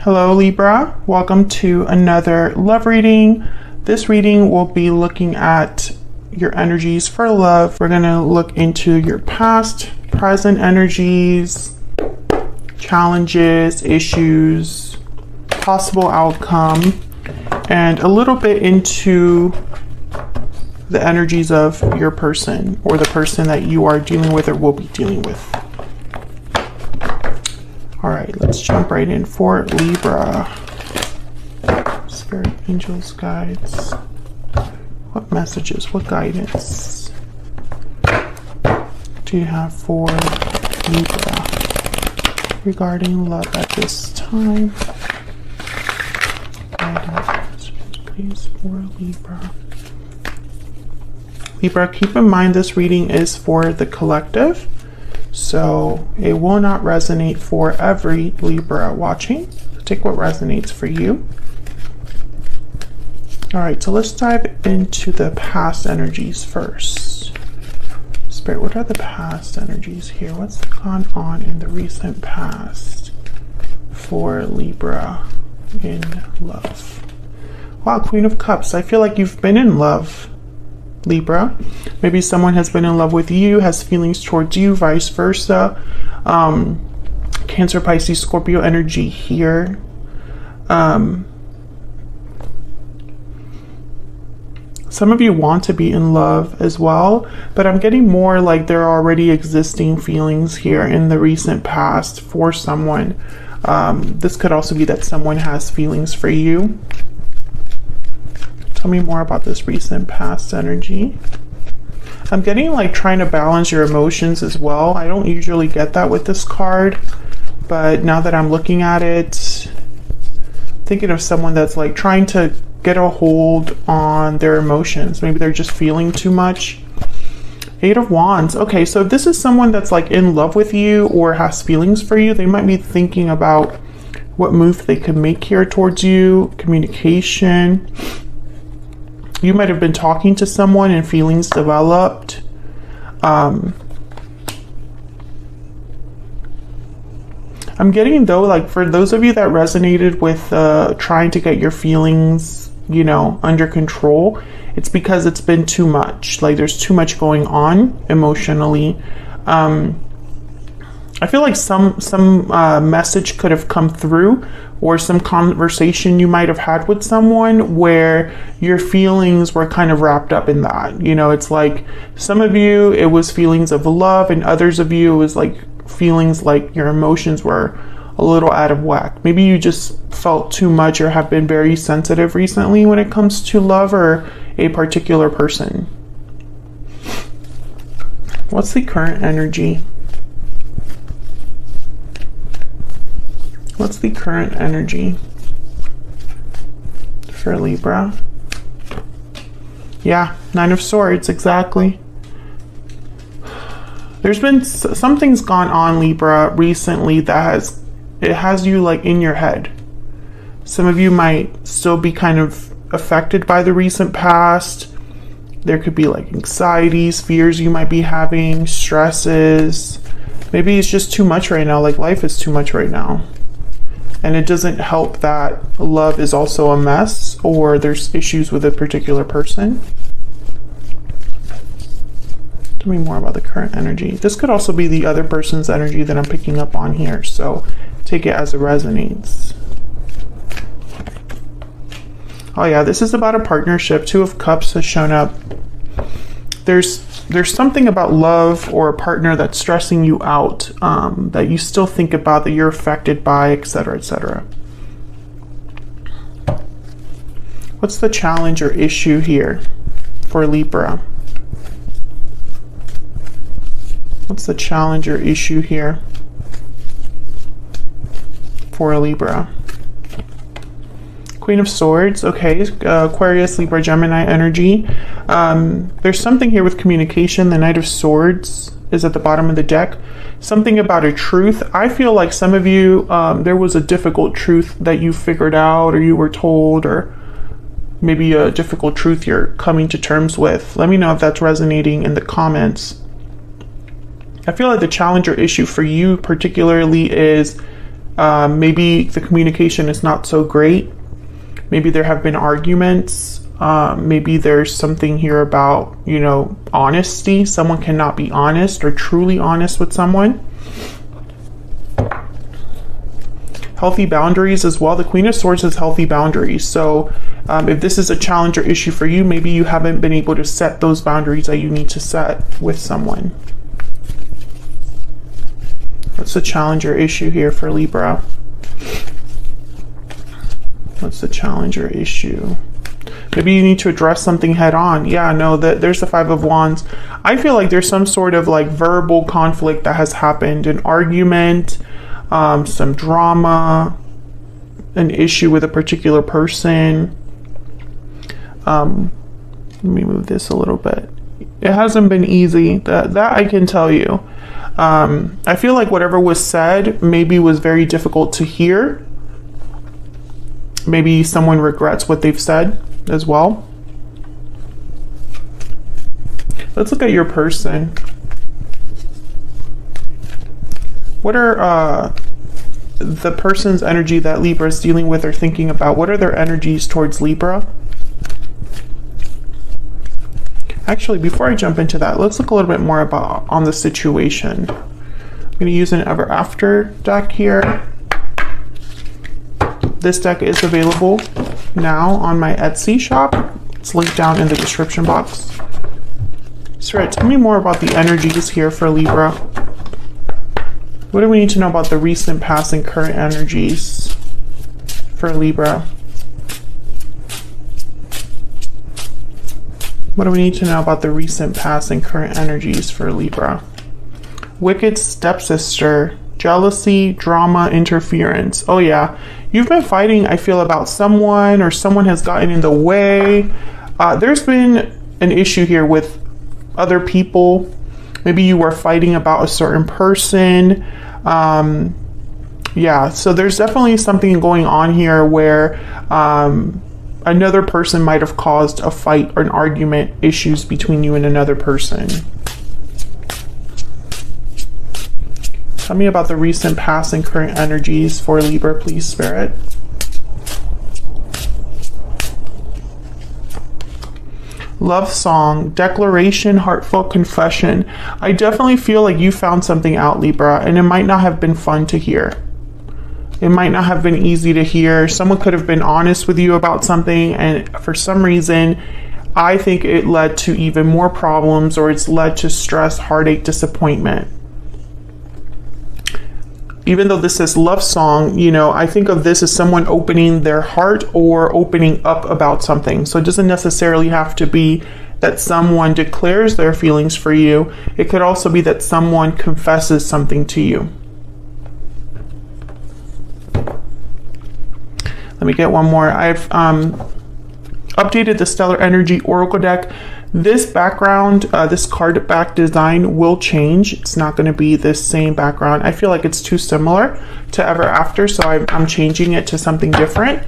Hello Libra, welcome to another love reading. This reading will be looking at your energies for love. We're going to look into your past, present energies, challenges, issues, possible outcome, and a little bit into the energies of your person or the person that you are dealing with or will be dealing with. All right, let's jump right in for Libra. Spirit, angels, guides. What messages, what guidance do you have for Libra regarding love at this time? Guidance, please, for Libra. Libra, keep in mind this reading is for the collective. So it will not resonate for every Libra watching. Take what resonates for you. All right, so let's dive into the past energies first. Spirit, what are the past energies here? What's gone on in the recent past for Libra in love? Wow, Queen of Cups. I feel like you've been in love, Libra. Maybe someone has been in love with you, has feelings towards you, vice versa. Cancer, Pisces, Scorpio energy here. Some of you want to be in love as well, but I'm getting more like there are already existing feelings here in the recent past for someone. This could also be that someone has feelings for you. Tell me more about this recent past energy. I'm getting like trying to balance your emotions as well. I don't usually get that with this card, but now that I'm looking at it, thinking of someone that's like trying to get a hold on their emotions. Maybe they're just feeling too much. Eight of Wands. Okay, so if this is someone that's like in love with you or has feelings for you, they might be thinking about what move they could make here towards you. Communication. You might have been talking to someone and feelings developed. I'm getting though, like for those of you that resonated with trying to get your feelings, you know, under control, it's because it's been too much. Like there's too much going on emotionally. I feel like some message could have come through, or some conversation you might have had with someone where your feelings were kind of wrapped up in that. You know, it's like some of you, it was feelings of love, and others of you, it was like feelings like your emotions were a little out of whack. Maybe you just felt too much or have been very sensitive recently when it comes to love or a particular person. What's the current energy? What's the current energy for Libra? Yeah, Nine of Swords, exactly. There's been something's gone on, Libra, recently that has you like in your head. Some of you might still be kind of affected by the recent past. There could be like anxieties, fears you might be having, stresses. Maybe it's just too much right now, like life is too much right now. And it doesn't help that love is also a mess, or there's issues with a particular person. Tell me more about the current energy. This could also be the other person's energy that I'm picking up on here, so take it as it resonates. Oh yeah, this is about a partnership. Two of Cups has shown up. There's something about love or a partner that's stressing you out, that you still think about, that you're affected by, etc., etc. What's the challenge or issue here for Libra? What's the challenge or issue here for Libra? Queen of Swords. Okay, Aquarius, Libra, Gemini energy. There's something here with communication. The Knight of Swords is at the bottom of the deck. Something about a truth. I feel like some of you, there was a difficult truth that you figured out, or you were told, or maybe a difficult truth you're coming to terms with. Let me know if that's resonating in the comments. I feel like the challenge or issue for you particularly is Maybe the communication is not so great. Maybe there have been arguments. Maybe there's something here about, you know, honesty. Someone cannot be honest or truly honest with someone. Healthy boundaries as well. The Queen of Swords has healthy boundaries. So if this is a challenge or issue for you, maybe you haven't been able to set those boundaries that you need to set with someone. What's the challenge or issue here for Libra? What's the challenge or issue? Maybe you need to address something head on. Yeah, no, there's the Five of Wands. I feel like there's some sort of like verbal conflict that has happened, an argument, some drama, an issue with a particular person. Let me move this a little bit. It hasn't been easy. That I can tell you. I feel like whatever was said maybe was very difficult to hear. Maybe someone regrets what they've said as well. Let's look at your person. What are the person's energy that Libra is dealing with or thinking about? What are their energies towards Libra? Actually, before I jump into that, let's look a little bit more on the situation. I'm going to use an Ever After deck here. This deck is available now on my Etsy shop. It's linked down in the description box. Spirit, tell me more about the energies here for Libra. What do we need to know about the recent, past, and current energies for Libra? What do we need to know about the recent, past, and current energies for Libra? Wicked stepsister, jealousy, drama, interference. Oh yeah, you've been fighting, I feel, about someone, or someone has gotten in the way. There's been an issue here with other people. Maybe you were fighting about a certain person. Yeah, so there's definitely something going on here where another person might have caused a fight or an argument, issues between you and another person. Tell me about the recent, past, and current energies for Libra, please, Spirit. Love song, declaration, heartfelt confession. I definitely feel like you found something out, Libra, and it might not have been fun to hear. It might not have been easy to hear. Someone could have been honest with you about something, and for some reason, I think it led to even more problems, or it's led to stress, heartache, disappointment. Even though this says love song, you know, I think of this as someone opening their heart or opening up about something. So it doesn't necessarily have to be that someone declares their feelings for you. It could also be that someone confesses something to you. Let me get one more. I've updated the Stellar Energy Oracle deck. This background, this card back design will change. It's not going to be the same background. I feel like it's too similar to Ever After, so I'm changing it to something different.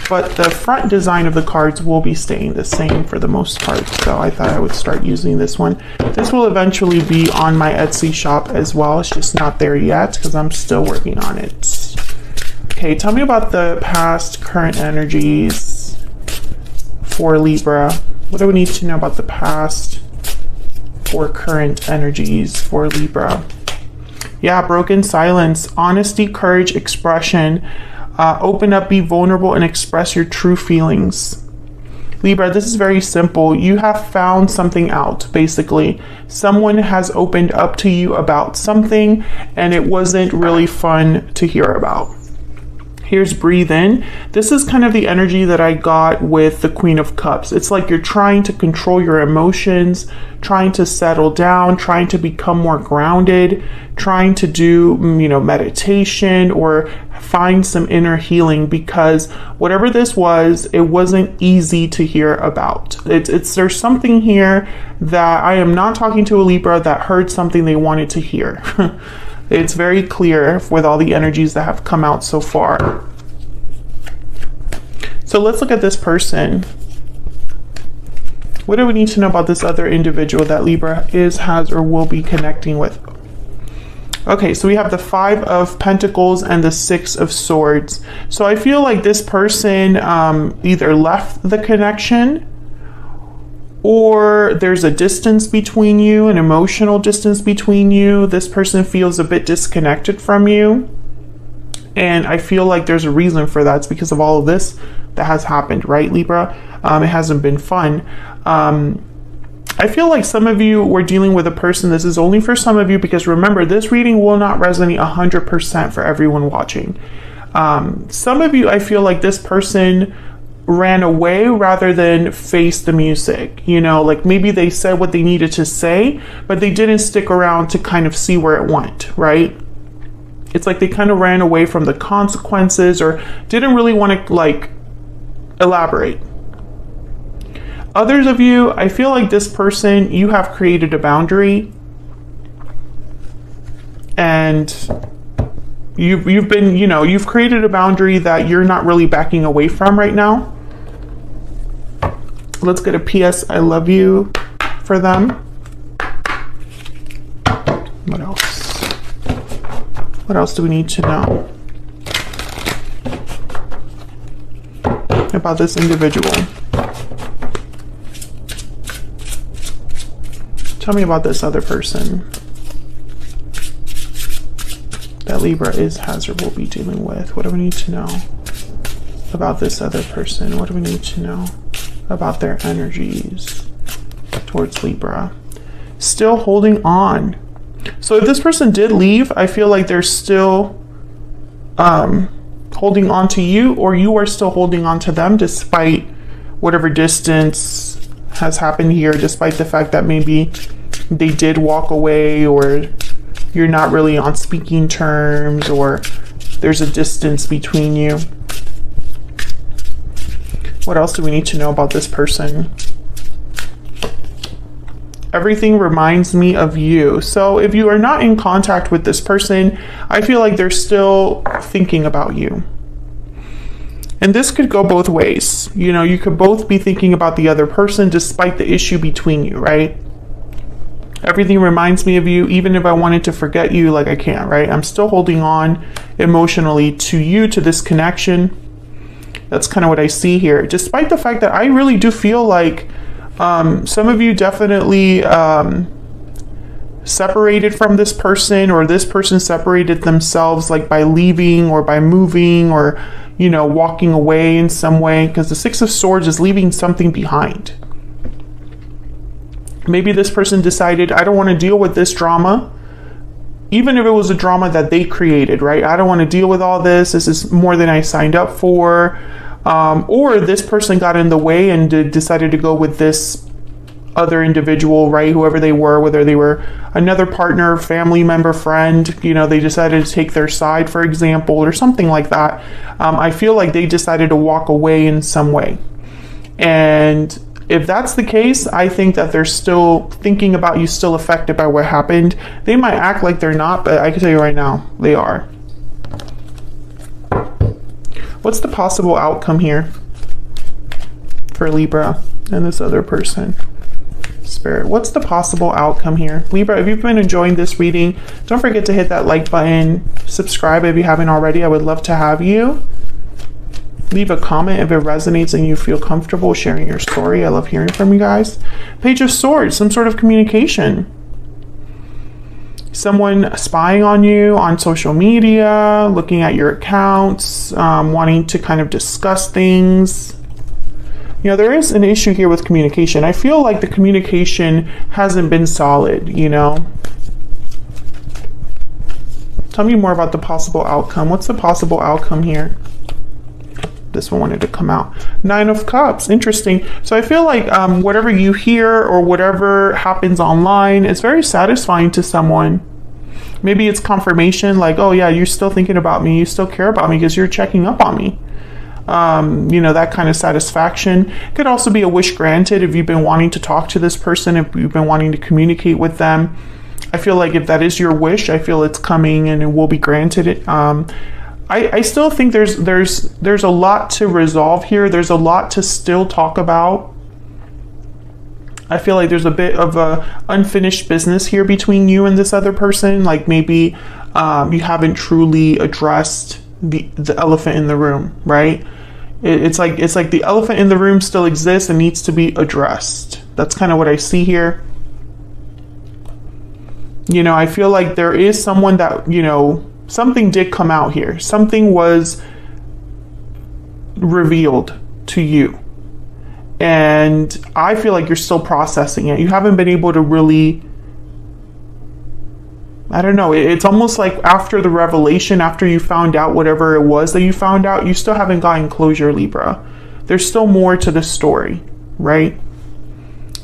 But the front design of the cards will be staying the same for the most part. So I thought I would start using this one. This will eventually be on my Etsy shop as well. It's just not there yet because I'm still working on it. Okay, tell me about the past, current energies for Libra. What do we need to know about the past or current energies for Libra? Yeah, broken silence, honesty, courage, expression. Open up, be vulnerable, and express your true feelings. Libra, this is very simple. You have found something out, basically. Someone has opened up to you about something, and it wasn't really fun to hear about. Here's breathe in. This is kind of the energy that I got with the Queen of Cups. It's like you're trying to control your emotions, trying to settle down, trying to become more grounded, trying to do, you know, meditation or find some inner healing, because whatever this was, it wasn't easy to hear about. There's something here that I am not talking to a Libra that heard something they wanted to hear. It's very clear with all the energies that have come out so far. So let's look at this person. What do we need to know about this other individual that Libra is, has, or will be connecting with? Okay, so we have the 5 of Pentacles and the 6 of Swords. So I feel like this person either left the connection, or there's a distance between you, an emotional distance between you. This person feels a bit disconnected from you. And I feel like there's a reason for that. It's because of all of this that has happened, right, Libra? It hasn't been fun. I feel like some of you were dealing with a person. This is only for some of you, because remember, this reading will not resonate 100% for everyone watching. Some of you, I feel like this person ran away rather than face the music. You know, like maybe they said what they needed to say, but they didn't stick around to kind of see where it went, right? It's like they kind of ran away from the consequences, or didn't really want to like elaborate. Others of you, I feel like this person, you have created a boundary, and you've been, you know, you've created a boundary that you're not really backing away from right now. Let's get a PS I love you for them. What else? What else do we need to know about this individual? Tell me about this other person that Libra has or will be dealing with. What do we need to know about this other person? What do we need to know about their energies towards Libra? Still holding on. So if this person did leave, I feel like they're still holding on to you, or you are still holding on to them despite whatever distance has happened here, despite the fact that maybe they did walk away, or you're not really on speaking terms, or there's a distance between you. What else do we need to know about this person? Everything reminds me of you. So if you are not in contact with this person, I feel like they're still thinking about you. And this could go both ways. You know, you could both be thinking about the other person despite the issue between you, right? Everything reminds me of you. Even if I wanted to forget you, like I can't, right? I'm still holding on emotionally to you, to this connection. That's kind of what I see here. Despite the fact that I really do feel like some of you definitely separated from this person, or this person separated themselves, like by leaving or by moving, or, you know, walking away in some way, because the 6 of Swords is leaving something behind. Maybe this person decided, I don't want to deal with this drama, even if it was a drama that they created, right? I don't want to deal with all this. This is more than I signed up for. Or this person got in the way and decided to go with this other individual, right? Whoever they were, whether they were another partner, family member, friend, you know, they decided to take their side, for example, or something like that. I feel like they decided to walk away in some way. And if that's the case, I think that they're still thinking about you, still affected by what happened. They might act like they're not, but I can tell you right now, they are. What's the possible outcome here for Libra and this other person? Spirit, what's the possible outcome here? Libra, if you've been enjoying this reading, don't forget to hit that like button. Subscribe if you haven't already. I would love to have you. Leave a comment if it resonates and you feel comfortable sharing your story. I love hearing from you guys. Page of Swords, some sort of communication. Someone spying on you on social media, looking at your accounts, wanting to kind of discuss things. You know, there is an issue here with communication. I feel like the communication hasn't been solid, you know. Tell me more about the possible outcome. What's the possible outcome here? This one wanted to come out. 9 of Cups, interesting. So I feel like whatever you hear or whatever happens online is very satisfying to someone. Maybe it's confirmation, like, oh yeah, you're still thinking about me, you still care about me because you're checking up on me. You know, that kind of satisfaction. It could also be a wish granted if you've been wanting to talk to this person, if you've been wanting to communicate with them. I feel like if that is your wish, I feel it's coming and it will be granted. I still think there's a lot to resolve here. There's a lot to still talk about. I feel like there's a bit of a unfinished business here between you and this other person. Like maybe you haven't truly addressed the elephant in the room, right? It's like the elephant in the room still exists and needs to be addressed. That's kind of what I see here. You know, I feel like there is someone that, you know, something did come out here. Something was revealed to you. And I feel like you're still processing it. You haven't been able to really, I don't know, it's almost like after the revelation, after you found out whatever it was that you found out, you still haven't gotten closure, Libra. There's still more to the story, right?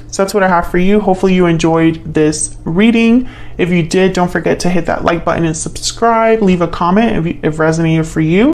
So that's what I have for you. Hopefully you enjoyed this reading. If you did, don't forget to hit that like button and subscribe. Leave a comment if it resonated for you.